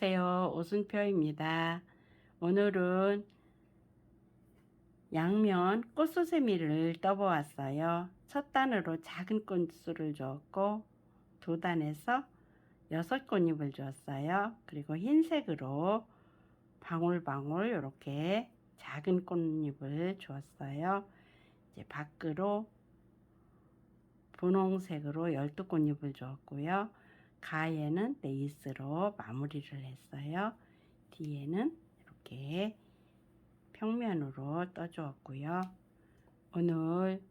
안녕하세요. 오순표입니다. 오늘은 양면 꽃수세미를 떠보았어요. 첫 단으로 작은 꽃수를 주었고 두 단에서 6꽃잎을 주었어요. 그리고 흰색으로 방울방울 이렇게 작은 꽃잎을 주었어요. 이제 밖으로 분홍색으로 12꽃잎을 주었고요. 가에는 레이스로 마무리를 했어요. 뒤에는 이렇게 평면으로 떠주었고요. 오늘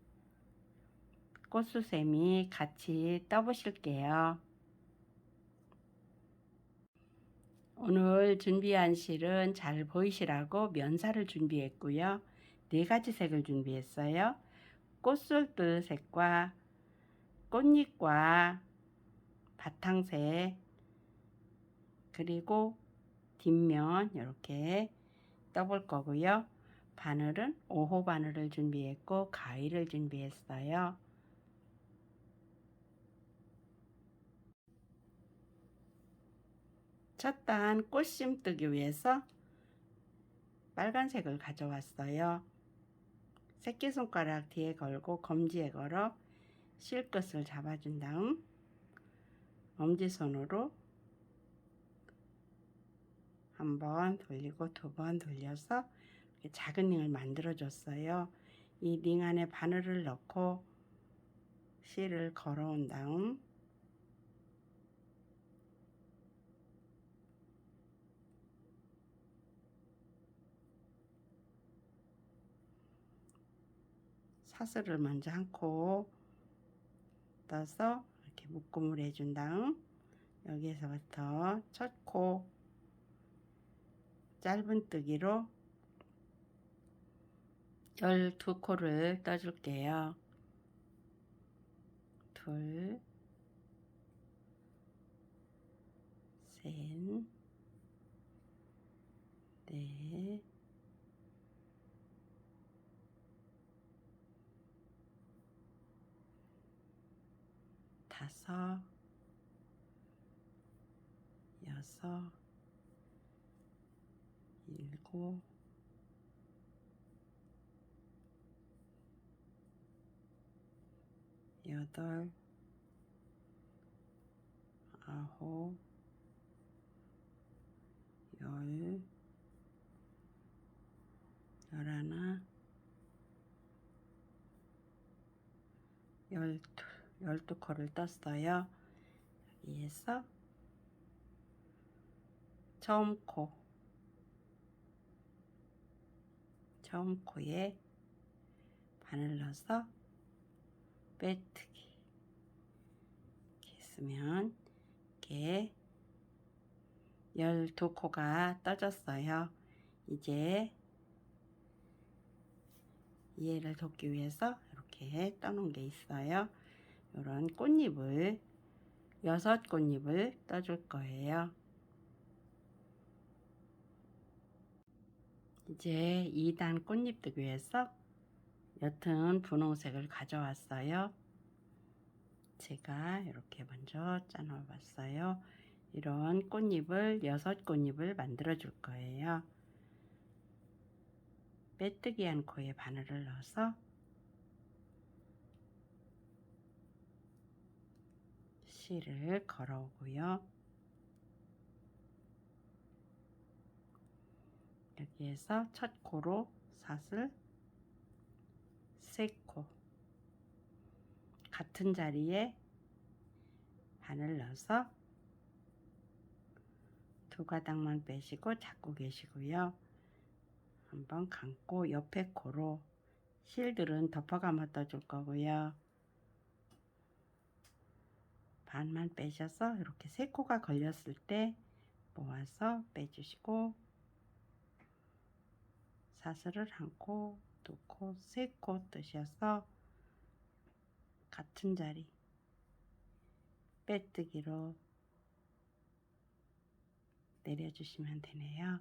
꽃수세미 같이 떠보실게요. 오늘 준비한 실은 잘 보이시라고 면사를 준비했고요. 4가지 색을 준비했어요. 꽃술들 색과 꽃잎과 바탕색, 그리고 뒷면 이렇게 떠볼 거고요. 바늘은 5호 바늘을 준비했고 가위를 준비했어요. 첫 단 꽃심 뜨기 위해서 빨간색을 가져왔어요. 새끼손가락 뒤에 걸고 검지에 걸어 실끝을 잡아준 다음 엄지손으로 한 번 돌리고 2번 돌려서 작은 링을 만들어 줬어요. 이 링 안에 바늘을 넣고 실을 걸어온 다음 사슬을 먼저 한 코 떠서 이렇게 묶음을 해준 다음 여기에서부터 첫 코 짧은 뜨기로 12코를 떠줄게요. 둘, 셋, 넷, 다섯, 여섯, 일곱, 여덟, 아홉, 열, 열하나, 12코를 떴어요. 여기에서 처음 코에 바늘 넣어서 빼뜨기 이렇게 했으면 이렇게 12코가 떠졌어요. 이제 이해를 돕기 위해서 이렇게 떠놓은 게 있어요. 이런 꽃잎을 6꽃잎을 떠줄 거예요. 이제 2단 꽃잎 뜨기 위해서 옅은 분홍색을 가져왔어요. 제가 이렇게 먼저 짜놓아 봤어요. 이런 꽃잎을 6꽃잎을 만들어 줄 거예요. 빼뜨기 한 코에 바늘을 넣어서 실을 걸어오고요. 여기에서 첫 코로 사슬 3코 같은 자리에 바늘 넣어서 2가닥만 빼시고 잡고 계시고요. 한번 감고 옆에 코로 실들은 덮어감아 떠줄 거고요. 반만 빼셔서 이렇게 3코가 걸렸을 때 모아서 빼주시고 사슬을 1코, 2코, 3코 뜨셔서 같은 자리 빼뜨기로 내려주시면 되네요.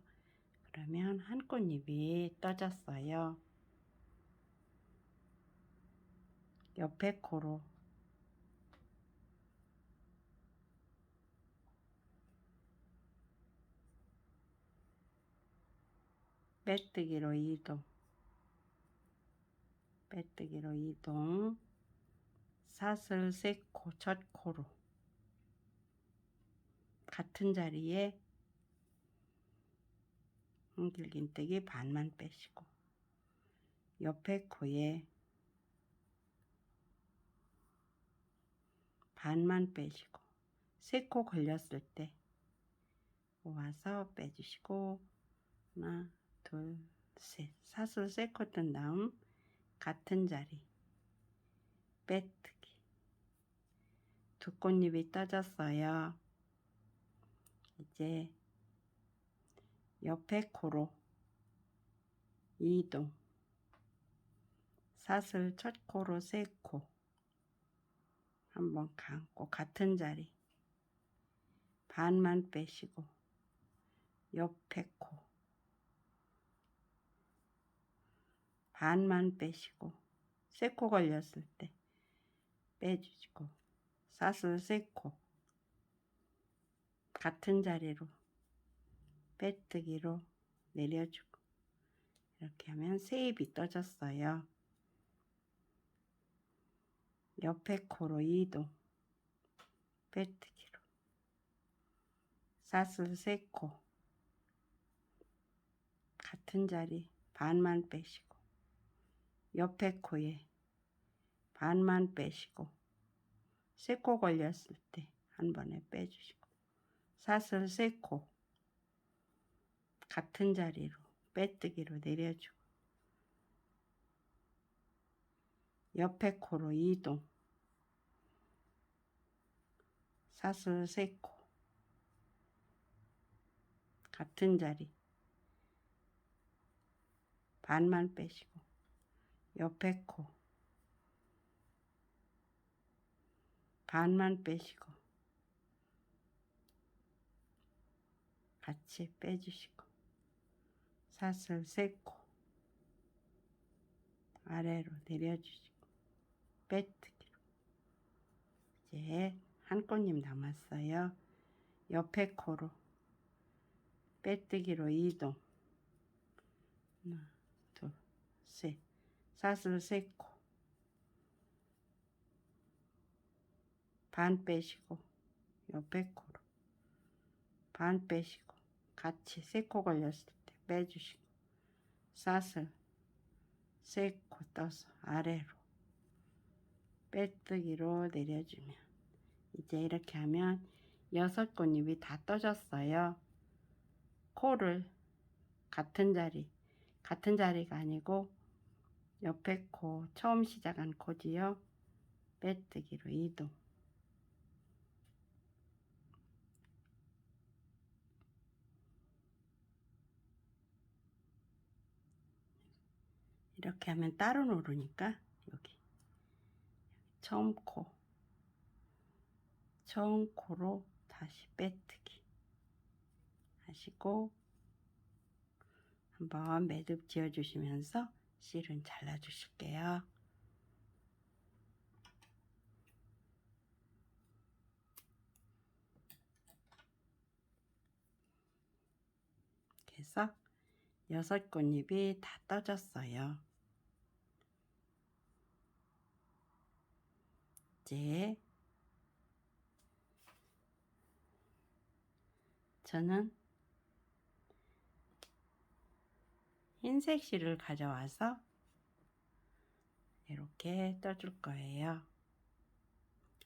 그러면 한 꽃잎이 떠졌어요. 옆에 코로 빼뜨기로 이동, 빼뜨기로 이동, 사슬 세 코, 첫 코로 같은 자리에 한길긴뜨기 반만 빼시고, 옆에 코에 반만 빼시고, 세 코 걸렸을 때 모아서 빼주시고, 하나, 둘, 셋. 사슬 세 코 뜬 다음 같은 자리 빼뜨기. 두 꽃잎이 떠졌어요. 이제 옆에 코로 이동, 사슬 첫 코로 세 코 한번 감고 같은 자리 반만 빼시고, 옆에 코 반만 빼시고, 세 코 걸렸을 때 빼주시고, 사슬 세 코 같은 자리로 빼뜨기로 내려주고, 이렇게 하면 세 잎이 떠졌어요. 옆에 코로 이동, 빼뜨기로 사슬 세 코 같은 자리 반만 빼시고, 옆에 코에 반만 빼시고, 세 코 걸렸을 때 한 번에 빼주시고, 사슬 세 코 같은 자리로 빼뜨기로 내려주고, 옆에 코로 이동, 사슬 세 코 같은 자리 반만 빼시고, 옆에 코 반만 빼시고 같이 빼주시고, 사슬 세 코 아래로 내려주시고 빼뜨기로. 이제 한 꽃잎 남았어요. 옆에 코로 빼뜨기로 이동, 하나, 둘, 셋. 사슬 세 코 반 빼시고, 옆에 코로 반 빼시고 같이 세 코 걸렸을 때 빼주시고, 사슬 세 코 떠서 아래로 빼뜨기로 내려주면, 이제 이렇게 하면 6꽃잎이 다 떠졌어요. 코를 같은 자리가 아니고 옆에 코, 처음 시작한 코지요. 빼뜨기로 이동, 이렇게 하면 따로 노르니까 여기 처음 코로 다시 빼뜨기 하시고, 한번 매듭 지어 주시면서 실은 잘라 주실게요. 그래서 6꽃잎이 다 떠졌어요. 이제 저는 흰색 실을 가져와서 이렇게 떠줄 거예요.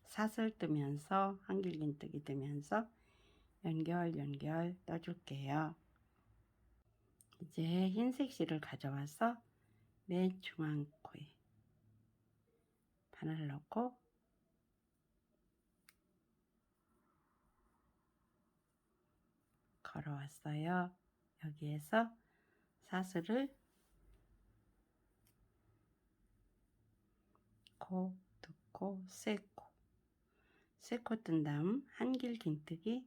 사슬 뜨면서 한길긴뜨기 뜨면서 연결 떠줄게요. 이제 흰색 실을 가져와서 맨 중앙 코에 바늘 넣고 걸어왔어요. 여기에서 사슬을 코, 두 코, 세 코 뜬 다음 한길긴뜨기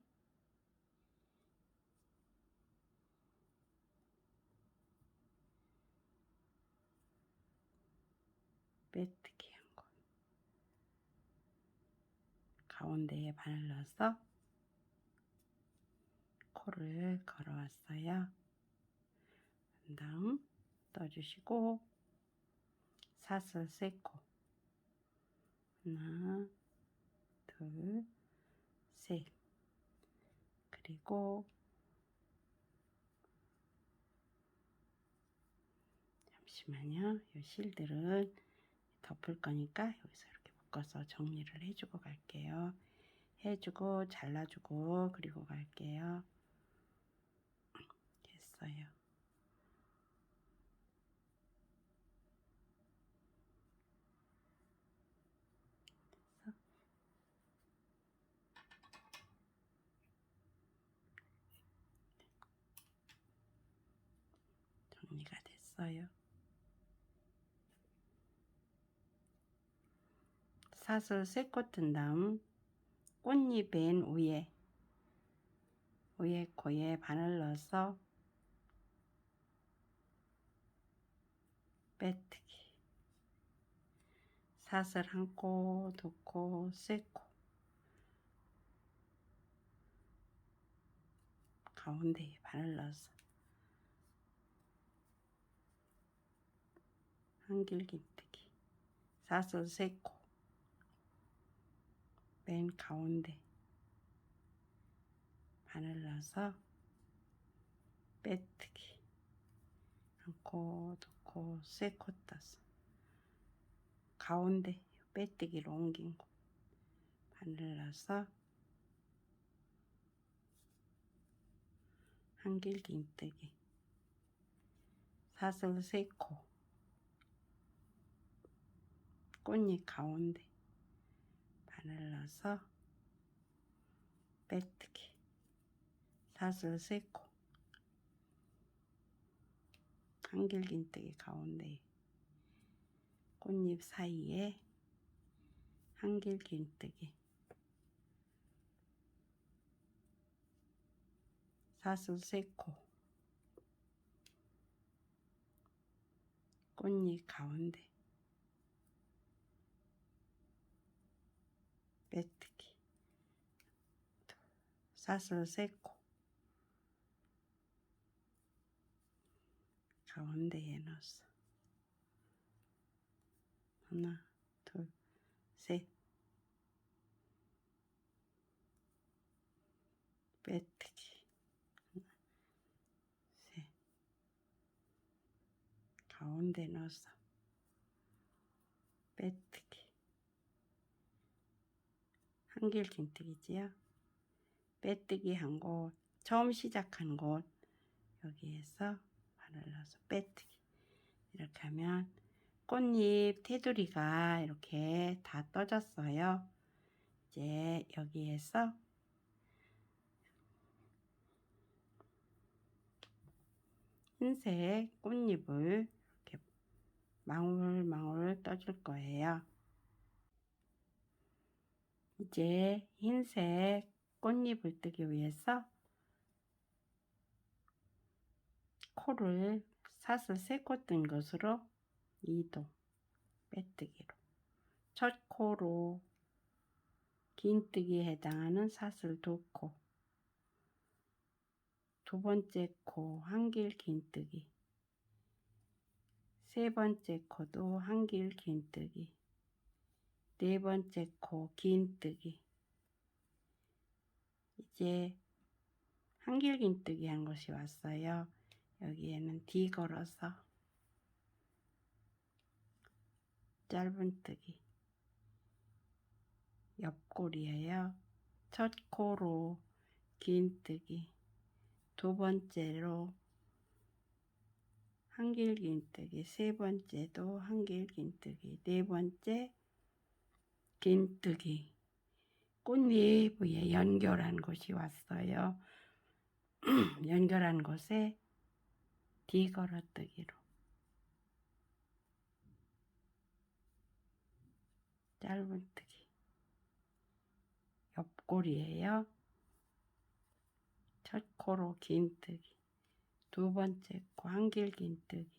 빼뜨기 한 코, 가운데에 바늘 넣어서 코를 걸어왔어요. 그 다음 떠주시고 사슬 3코 하나 둘 셋 그리고 잠시만요. 이 실들은 덮을 거니까 여기서 이렇게 묶어서 정리를 해주고 갈게요. 해주고 잘라주고 그리고 갈게요. 됐어요. 정리가 됐어요. 사슬 3코 튼 다음 꽃잎 맨 위에 코에 바늘 넣어서 빼뜨기 사슬 1코, 2코, 3코 가운데에 바늘 넣어서 한길긴뜨기 사슬 3코 맨 가운데 바늘 넣어서 빼뜨기 1코, 2코, 3코 떠서 가운데 빼뜨기로 옮긴 곳 바늘 넣어서 한길긴뜨기 사슬 3코 꽃잎 가운데 바늘 넣어서 빼뜨기 사슬 3코 한길긴뜨기 가운데 꽃잎 사이에 한길긴뜨기 사슬 3코 꽃잎 가운데 빼뜨기 사슬 3코 가운데에 넣어서 하나 둘 셋 빼뜨기 하나 셋 가운데 넣어서 빼뜨기 한길긴뜨기지요. 빼뜨기 한 곳 처음 시작한 곳 여기에서 바늘 넣어서 빼뜨기 이렇게 하면 꽃잎 테두리가 이렇게 다 떠졌어요. 이제 여기에서 흰색 꽃잎을 이렇게 망울망울 떠줄 거예요. 이제 흰색 꽃잎을 뜨기 위해서 코를 사슬 3코 뜬 것으로 이동 빼뜨기로 첫 코로 긴뜨기에 해당하는 사슬 2코 두 번째 코 한길 긴뜨기 세 번째 코도 한길 긴뜨기 네 번째 코 긴뜨기 이제 한길 긴뜨기 한 곳이 왔어요. 여기에는 D 걸어서 짧은뜨기 옆골이에요. 첫 코로 긴뜨기 두 번째로 한길긴뜨기 세 번째도 한길긴뜨기 네 번째 긴뜨기 꽃잎 위에 연결한 곳이 왔어요. 연결한 곳에 D 걸어뜨기로 짧은뜨기 옆골이에요. 첫 코로 긴뜨기 두 번째 코 한길긴뜨기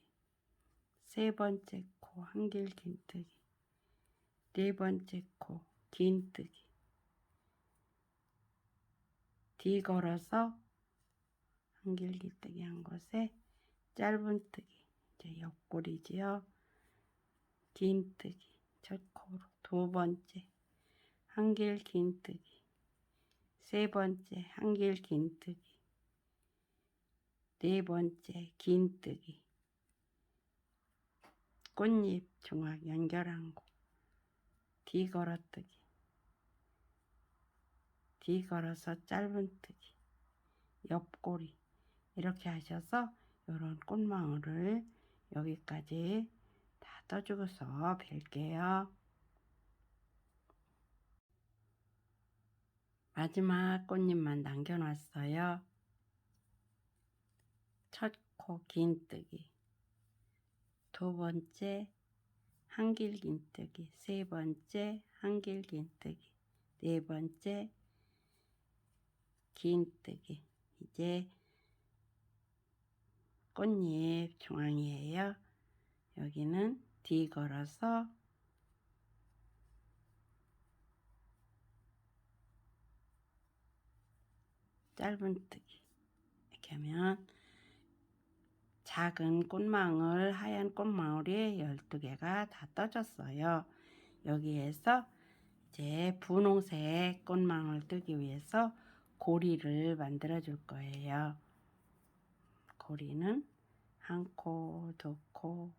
세 번째 코 한길긴뜨기 네 번째 코 긴뜨기 D 걸어서 한길긴뜨기 한 곳에 짧은뜨기, 이제 옆구리지요. 긴뜨기, 첫 코로. 두 번째, 한길 긴뜨기. 세 번째, 한길 긴뜨기. 네 번째, 긴뜨기. 꽃잎 중앙 연결한 곳. 뒤 걸어뜨기. 뒤 걸어서 짧은뜨기. 옆꼬리. 이렇게 하셔서 이런 꽃망울을 여기까지 다 떠주고서 벨게요. 마지막 꽃잎만 남겨놨어요. 첫 코 긴뜨기, 두 번째 한길 긴뜨기, 세 번째 한길 긴뜨기, 네 번째 긴뜨기. 이제 꽃잎 중앙이에요. 여기는 뒤 걸어서 짧은뜨기. 이렇게 하면 작은 꽃망울, 하얀 꽃망울이 12개가 다 떠졌어요. 여기에서 이제 분홍색 꽃망울 뜨기 위해서 고리를 만들어 줄 거예요. 고리는 한 코, 두 코,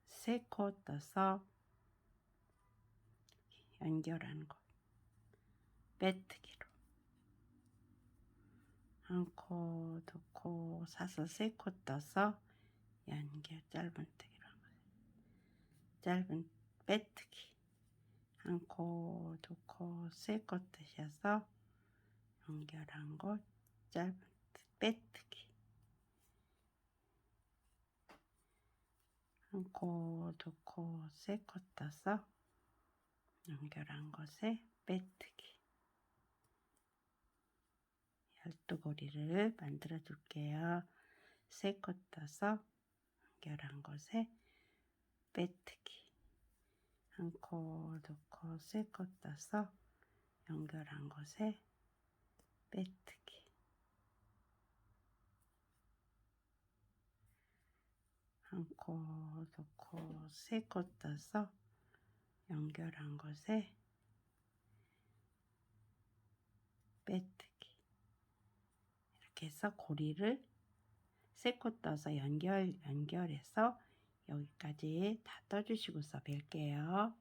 세 코 떠서 연결하는 거. 빼뜨기로 한 코, 두 코, 사서 세 코 떠서 연결. 짧은뜨기로 짧은 빼뜨기. 한 코, 두 코, 세 코 뜨셔서 연결한 곳 짧은 빼뜨기. 한 코, 두 코, 세 코 떠서 연결한 곳에 빼뜨기. 12고리를 만들어 줄게요. 세 코 떠서 연결한 곳에 빼뜨기. 한 코, 두 코, 세 코 떠서 연결한 곳에 빼뜨기. 한 코, 두 코, 세 코 떠서 연결한 곳에 빼뜨기. 이렇게 해서 고리를 세 코 떠서 연결해서 여기까지 다 떠주시고서 뵐게요.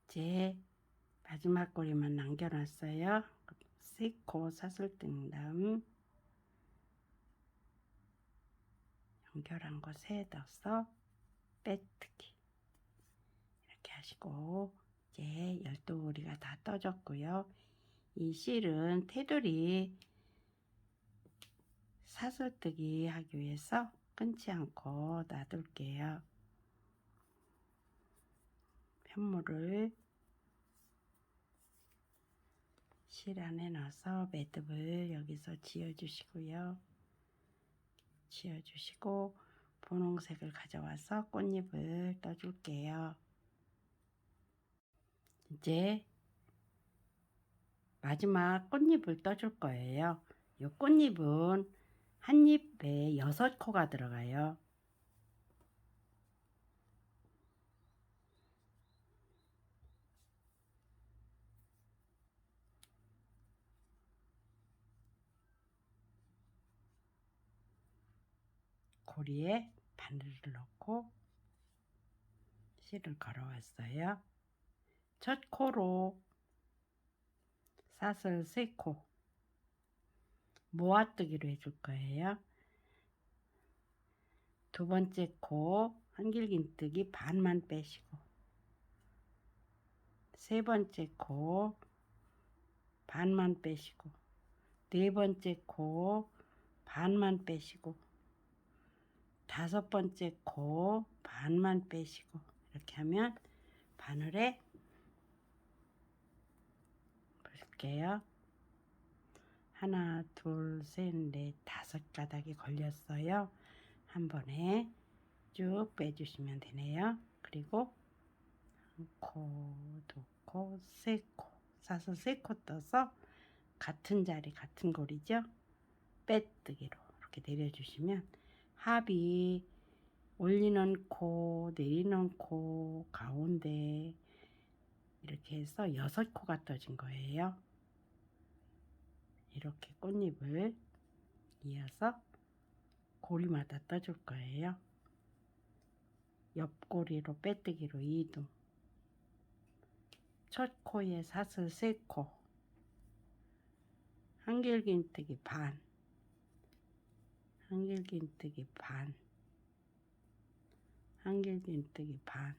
이제 마지막 고리만 남겨놨어요. 세 코 사슬 뜬 다음 연결한 곳에 넣어서 빼뜨기. 이렇게 하시고 이제 12고리가 다 떠졌고요. 이 실은 테두리 사슬뜨기 하기 위해서 끊지 않고 놔둘게요. 편물을 실 안에 넣어서 매듭을 여기서 지어주시고요. 지어주시고 분홍색을 가져와서 꽃잎을 떠줄게요. 이제 마지막 꽃잎을 떠줄 거예요. 이 꽃잎은 한 잎에 6코가 들어가요. 고리에 바늘을 넣고 실을 걸어왔어요. 첫 코로 사슬 3코 모아뜨기로 해줄 거예요. 두 번째 코 한길긴뜨기 반만 빼시고, 세 번째 코 반만 빼시고, 네 번째 코 반만 빼시고, 다섯 번째 코 반만 빼시고, 이렇게 하면 바늘에 볼게요. 하나, 둘, 셋, 넷, 5가닥이 걸렸어요. 한 번에 쭉 빼주시면 되네요. 그리고 한 코, 두 코, 세 코, 사슬 3코 떠서 같은 자리, 같은 고리죠. 빼뜨기로 이렇게 내려주시면 합이 올리는 코, 내리는 코, 가운데 이렇게 해서 6코가 떠진 거예요. 이렇게 꽃잎을 이어서 고리마다 떠줄 거예요. 옆고리로 빼뜨기로 2도, 첫 코에 사슬 3코, 한길긴뜨기 반, 한길긴뜨기 반, 한길긴뜨기 반,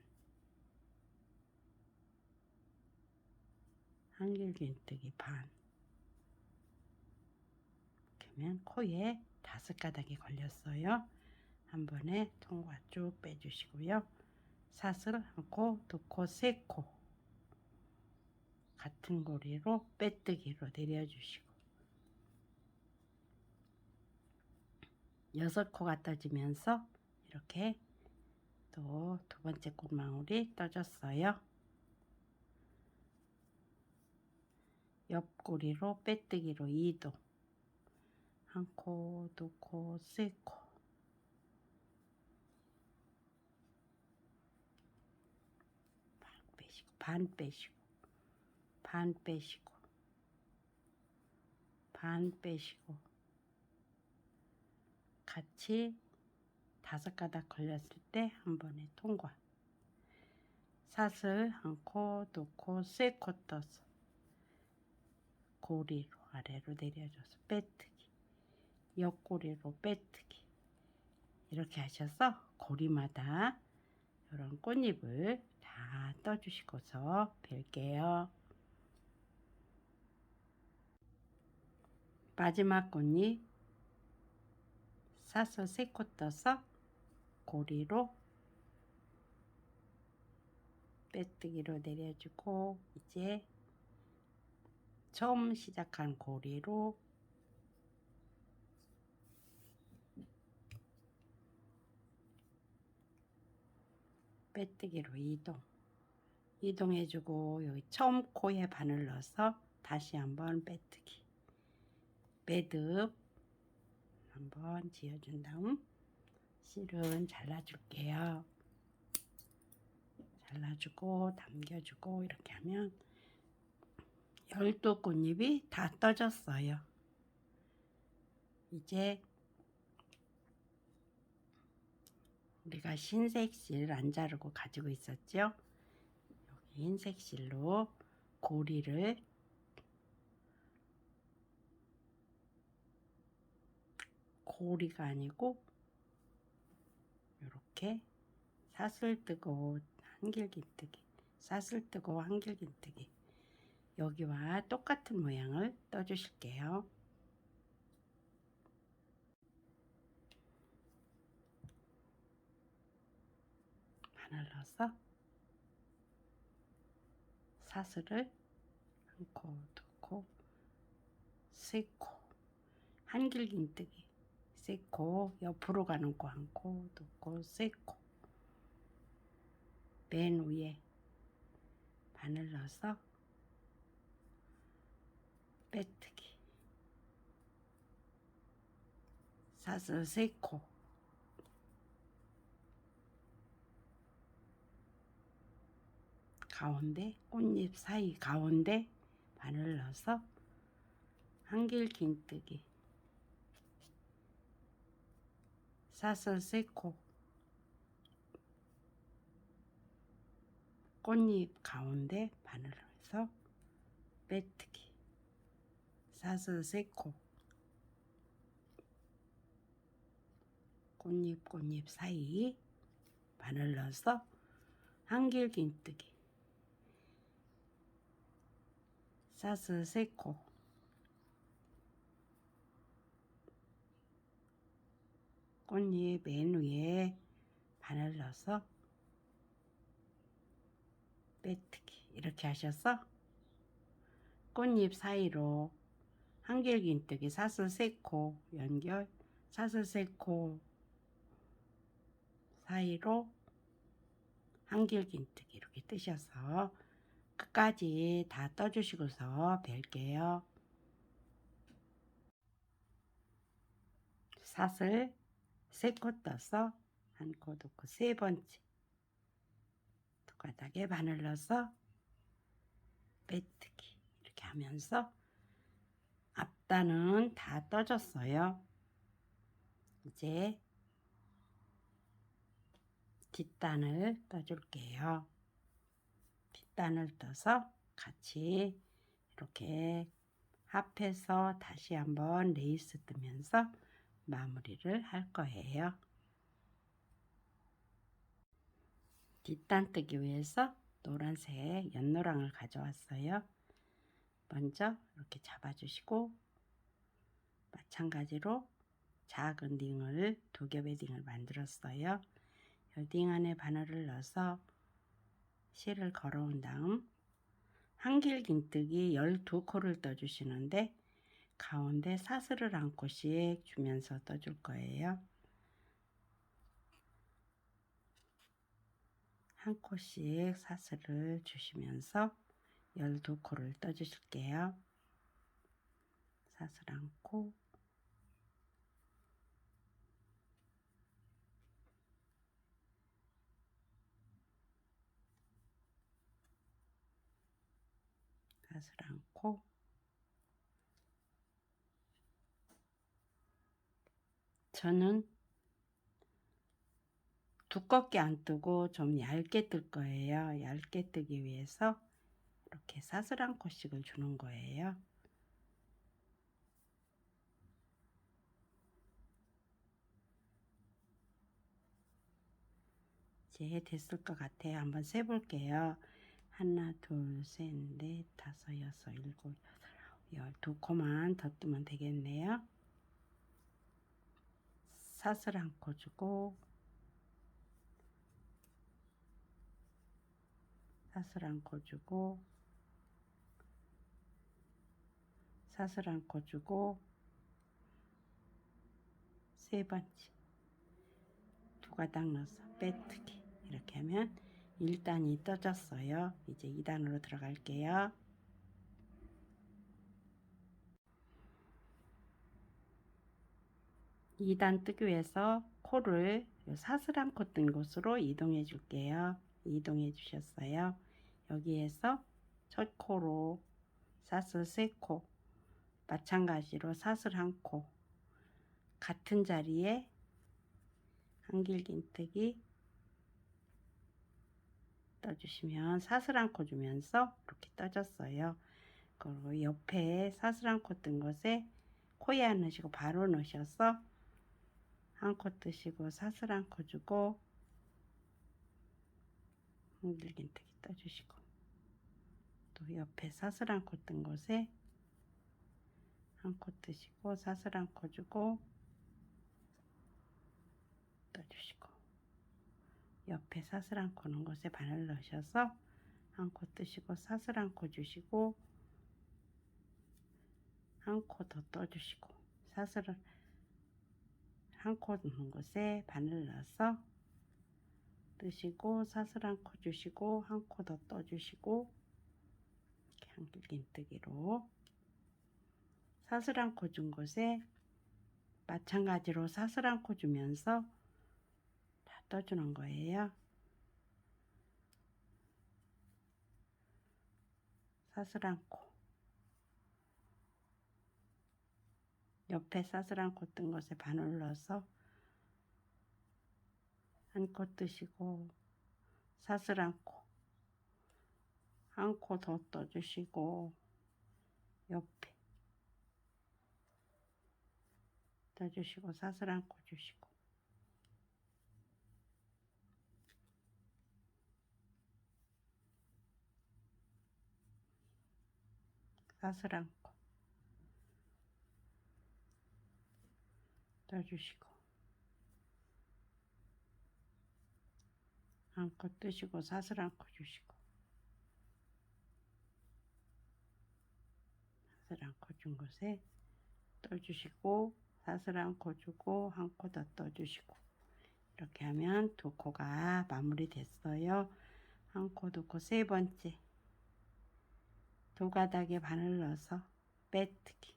한길긴뜨기 반. 그러면 코에 5가닥이 걸렸어요. 한 번에 통과 쭉 빼주시고요. 사슬 1코, 2코, 3코 같은 고리로 빼뜨기로 내려주시고 6코가 떠지면서 이렇게 또 2번째 꽃망울이 떠졌어요. 옆고리로 빼뜨기로 2도, 1코, 2코, 3코 반 빼시고 반 빼시고 반 빼시고 같이 5가닥 걸렸을 때 한 번에 통과. 사슬 1코, 2코, 3코 떠서 고리로 아래로 내려줘서 빼뜨기, 옆고리로 빼뜨기 이렇게 하셔서 고리마다 이런 꽃잎을 다 떠주시고서 뵐게요. 마지막 꽃잎 사슬 3코 떠서 고리로 빼뜨기로 내려주고 이제 처음 시작한 고리로 빼뜨기로 이동해주고 여기 처음 코에 바늘 넣어서 다시 한번 빼뜨기, 매듭 한번 지어준 다음 실은 잘라줄게요. 잘라주고 당겨주고 이렇게 하면 12꽃잎이 다 떠졌어요. 이제 우리가 흰색 실 안 자르고 가지고 있었죠. 여기 흰색 실로 고리를 고리가 아니고 이렇게 사슬 뜨고 한길긴뜨기, 사슬 뜨고 한길긴뜨기 여기와 똑같은 모양을 떠주실게요. 바늘 넣어서 사슬을 1코, 2코, 3코, 한길긴뜨기 3코, 옆으로 가는 코 1코, 2코, 3코 맨 위에 바늘 넣어서 빼뜨기, 사슬 3코, 가운데 꽃잎 사이 가운데 바늘 넣어서 한길긴뜨기, 사슬 3코, 꽃잎 가운데 바늘 넣어서 빼뜨기, 사슬 3코, 꽃잎 사이 바늘 넣어서 한길긴뜨기, 사슬 3코, 꽃잎 맨 위에 바늘 넣어서 빼뜨기 이렇게 하셔서 꽃잎 사이로 한길긴뜨기 사슬 3코 연결, 사슬 3코 사이로 한길긴뜨기 이렇게 뜨셔서 끝까지 다 떠주시고서 뵐게요. 사슬 3코 떠서 한 코 넣고 3번째 두 가닥에 바늘 넣어서 빼뜨기 이렇게 하면서 앞단은 다 떠졌어요. 이제 뒷단을 떠줄게요. 뒷단을 떠서 같이 이렇게 합해서 다시 한번 레이스 뜨면서 마무리를 할 거예요. 뒷단 뜨기 위해서 노란색 연노랑을 가져왔어요. 먼저 이렇게 잡아주시고 마찬가지로 작은 링을 2겹의 링을 만들었어요. 이 링 안에 바늘을 넣어서 실을 걸어온 다음 한길긴뜨기 12코를 떠주시는데 가운데 사슬을 한 코씩 주면서 떠줄 거예요. 한 코씩 사슬을 주시면서 12코를 떠주실게요. 사슬 한 코, 사슬 한 코, 저는 두껍게 안 뜨고 좀 얇게 뜰 거예요. 얇게 뜨기 위해서 이렇게 사슬 한 코씩을 주는 거예요. 이제 됐을 것 같아요. 한번 세 볼게요. 하나, 둘, 셋, 넷, 다섯, 여섯, 일곱, 여덟, 12코만 더 뜨면 되겠네요. 사슬 한 코 주고 사슬 한 코 주고 사슬 한 코 주고 세 번째 두 가닥 넣어서 빼뜨기 이렇게 하면 1단이 떠졌어요. 이제 2단으로 들어갈게요. 2단 뜨기 위해서 코를 사슬 한 코 뜬 곳으로 이동해 줄게요. 이동해 주셨어요. 여기에서 첫 코로 사슬 3코 마찬가지로 사슬 한 코 같은 자리에 한길긴뜨기 떠주시면 사슬 한 코 주면서 이렇게 떠졌어요. 그리고 옆에 사슬 한 코 뜬 곳에 코에 안 넣으시고 바로 넣으셔서 한 코 뜨시고 사슬 한 코 주고 한길긴뜨기 떠주시고 또 옆에 사슬 한 코 뜬 곳에 한 코 뜨시고 사슬 한 코 주고 떠주시고 옆에 사슬 한 코 넣은 곳에 바늘 넣으셔서 한 코 뜨시고 사슬 한 코 주시고 한 코 더 떠주시고 사슬을 한 코 넣은 곳에 바늘 넣어서 뜨시고 사슬 한 코 주시고 한 코 더 떠주시고 이렇게 한길긴뜨기로 사슬 한 코 준 곳에 마찬가지로 사슬 한 코 주면서 다 떠주는 거예요. 사슬 한 코 옆에 사슬 한 코 뜬 곳에 바늘 넣어서 한 코 뜨시고 사슬 한 코 한 코 더 떠주시고 옆에 떠주시고 사슬 한 코 주시고 사슬 한 코 떠주시고 한 코 뜨시고 사슬 한 코 주시고 사슬 한 코 준 곳에 떠주시고 사슬 한 코 주고 한 코 더 떠주시고 이렇게 하면 두 코가 마무리 됐어요. 한 코 두 코 세 번째 두 가닥에 바늘 넣어서 빼뜨기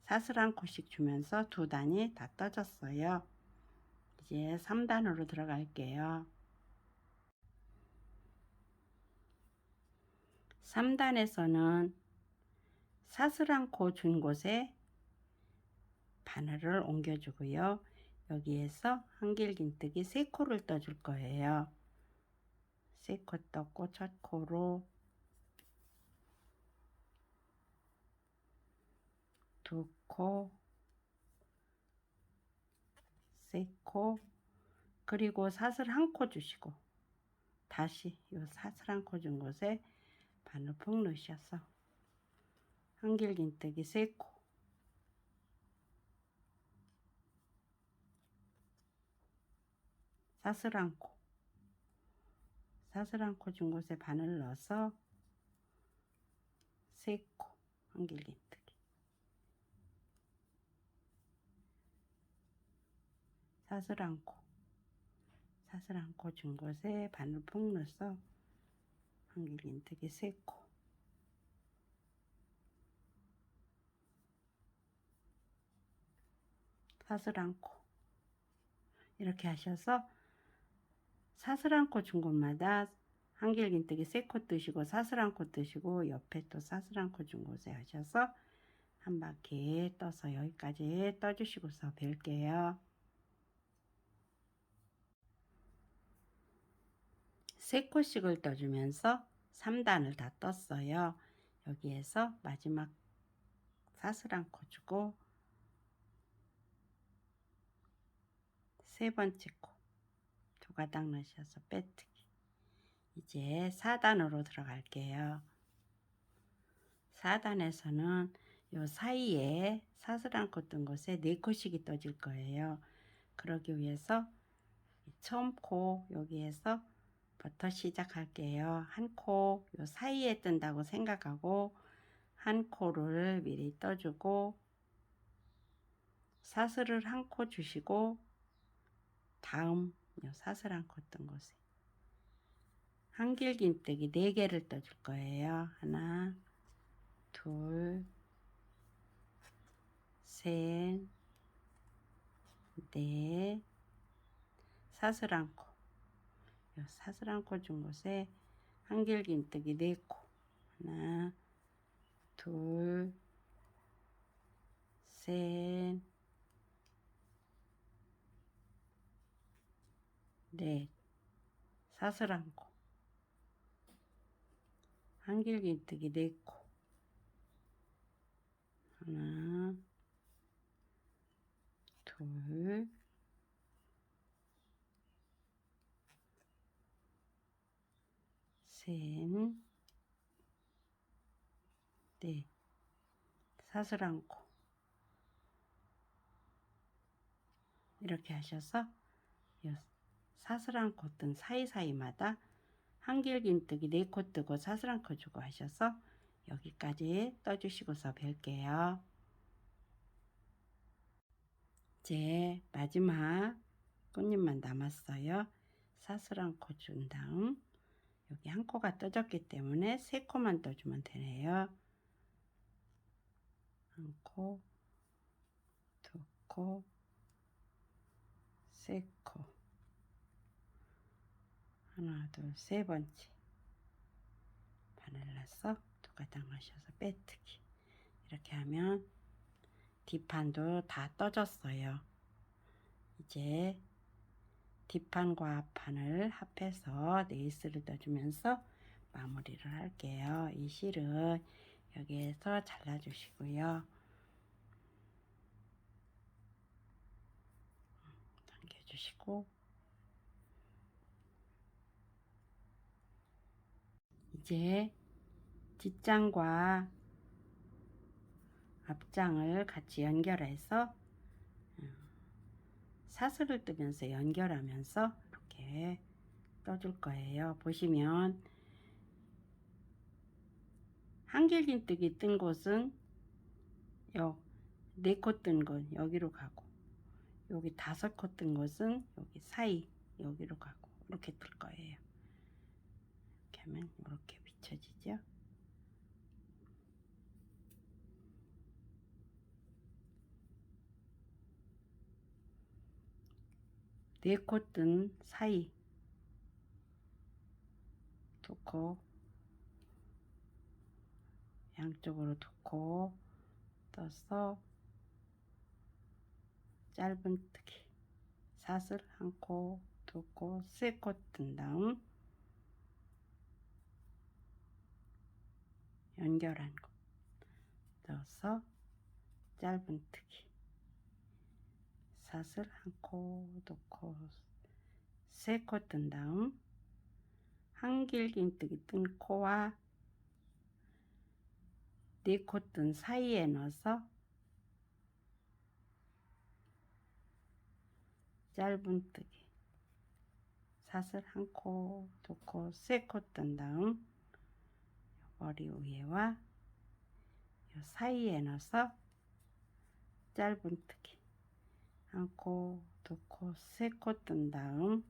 사슬 한 코씩 주면서 두 단이 다 떠졌어요. 이제 3단으로 들어갈게요. 3단에서는 사슬 한 코 준 곳에 바늘을 옮겨주고요. 여기에서 한길긴뜨기 3코를 떠줄 거예요. 3코 떴고 첫 코로 2코, 3코, 그리고 사슬 한 코 주시고 다시 이 사슬 한 코 준 곳에 바늘 푹 넣으셔서 한길긴뜨기 3코, 사슬 한 코, 사슬 한 코 준 곳에 바늘 넣어서 3코 한길긴뜨기, 사슬 한 코, 사슬 한 코 준 곳에 바늘 푹 넣어서 한길긴뜨기 3코, 사슬 한 코, 이렇게 하셔서 사슬 한 코 준 곳마다 한길긴뜨기 3코 뜨시고 사슬 한 코 뜨시고 옆에 또 사슬 한 코 준 곳에 하셔서 한 바퀴 떠서 여기까지 떠주시고서 벨게요. 3코씩을 떠주면서 3단을 다 떴어요. 여기에서 마지막 사슬 한 코 주고 세 번째 코 두 가닥 넣으셔서 빼뜨기. 이제 4단으로 들어갈게요. 4단에서는 요 사이에 사슬 한 코 뜬 곳에 4코씩이 떠질 거예요. 그러기 위해서 처음 코 여기에서 부터 시작할게요. 한 코 요 사이에 뜬다고 생각하고 한 코를 미리 떠주고 사슬을 한 코 주시고 다음 요 사슬 한 코 뜬 곳에 한길긴뜨기 4개를 떠줄 거예요. 하나, 둘, 셋, 넷, 사슬 한 코. 요 사슬 한 코 준 곳에 한길긴뜨기 4코. 하나, 둘, 셋, 넷, 사슬 한 코. 한길긴뜨기 4코. 하나, 둘, 셋, 넷, 사슬 한 코. 이렇게 하셔서 사슬 한 코 뜬 사이사이마다 한길긴뜨기 4코 뜨고 사슬 한 코 주고 하셔서 여기까지 떠주시고서 뵐게요. 이제 마지막 꽃잎만 남았어요. 사슬 한 코 준 다음 여기 한 코가 떠졌기 때문에 3코만 떠주면 되네요. 한 코, 두 코, 3코, 하나, 둘, 세 번째 바늘 넣어서 두 가닥 넣으셔서 빼뜨기. 이렇게 하면 뒷판도 다 떠졌어요. 이제 뒷판과 앞판을 합해서 네이스를 떠주면서 마무리를 할게요. 이 실은 여기에서 잘라주시고요. 당겨주시고 이제 뒷장과 앞장을 같이 연결해서 사슬을 뜨면서 연결하면서 이렇게 떠줄 거예요. 보시면 한길긴뜨기 뜬 곳은 요 4코 뜬 곳 여기로 가고 여기 5코 뜬 곳은 여기 사이 여기로 가고 이렇게 뜰 거예요. 이렇게 하면 이렇게 비춰지죠. 4코 뜬 사이 두 코, 양쪽으로 2코 떠서 짧은뜨기 사슬 1코, 2코, 3코 뜬 다음 연결한 거 넣어서 짧은뜨기 사슬 1코, 2코, 3코 뜬 다음 한길긴뜨기 뜬 코와 4코 뜬 사이에 넣어서 짧은뜨기 사슬 1코, 2코, 3코 뜬 다음 머리 위에와 이 사이에 넣어서 짧은뜨기 1코, 2코, 3코 뜬 다음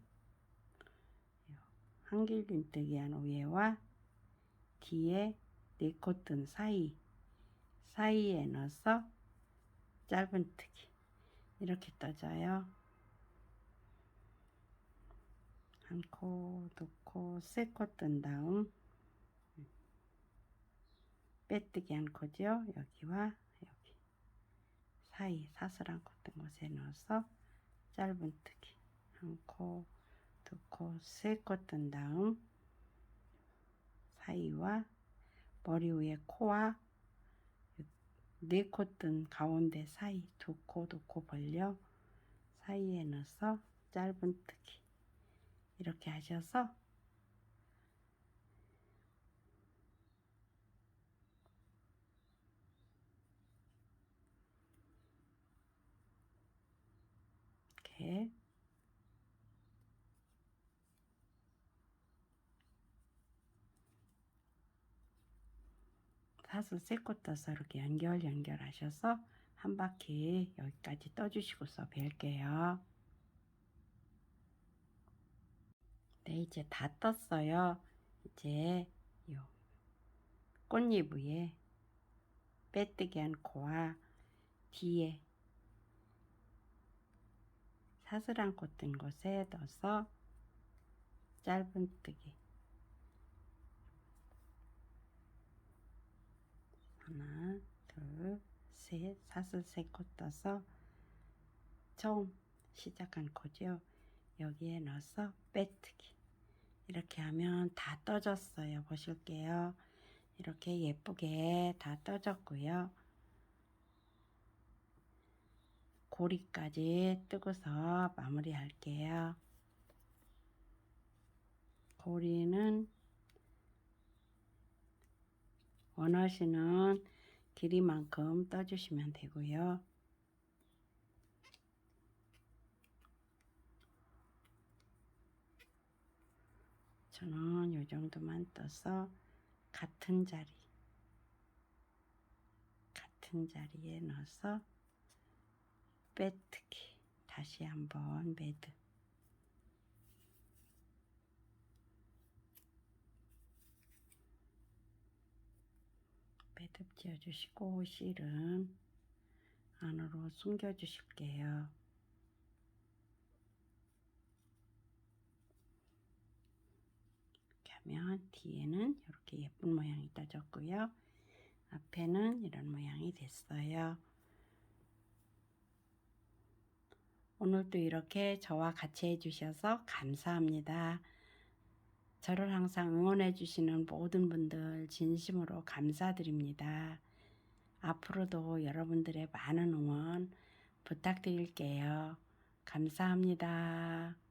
한길긴뜨기 한 위에와 뒤에 4코 뜬 사이에 넣어서 짧은뜨기 이렇게 떠져요. 1코, 2코, 3코 뜬 다음 빼뜨기 1코죠. 여기와 여기 사이 사슬 1코 뜬 곳에 넣어서 짧은뜨기 1코, 2코, 3코 뜬 다음 사이와 머리 위에 코와 4코 뜬 가운데 사이 2코, 2코 벌려 사이에 넣어서 짧은뜨기 이렇게 하셔서 이렇게 사슬 3코 떠서 이렇게 연결하셔서 한 바퀴 여기까지 떠주시고서 뵐게요. 네, 이제 다 떴어요. 이제 요 꽃잎 위에 빼뜨기 한 코와 뒤에 사슬 1코 뜬 곳에 넣어서 짧은뜨기 하나, 둘, 셋, 사슬 3코 떠서 처음 시작한 코죠. 여기에 넣어서 빼뜨기 이렇게 하면 다 떠졌어요. 보실게요. 이렇게 예쁘게 다 떠졌고요. 고리까지 뜨고서 마무리 할게요. 고리는 원하시는 길이만큼 떠주시면 되고요. 저는 이 정도만 떠서 같은 자리에 넣어서 빼뜨기 다시 한번 매듭 지어 주시고 실은 안으로 숨겨 주실게요. 이렇게 하면 뒤에는 이렇게 예쁜 모양이 떠졌고요. 앞에는 이런 모양이 됐어요. 오늘도 이렇게 저와 같이 해주셔서 감사합니다. 저를 항상 응원해 주시는 모든 분들 진심으로 감사드립니다. 앞으로도 여러분들의 많은 응원 부탁드릴게요. 감사합니다.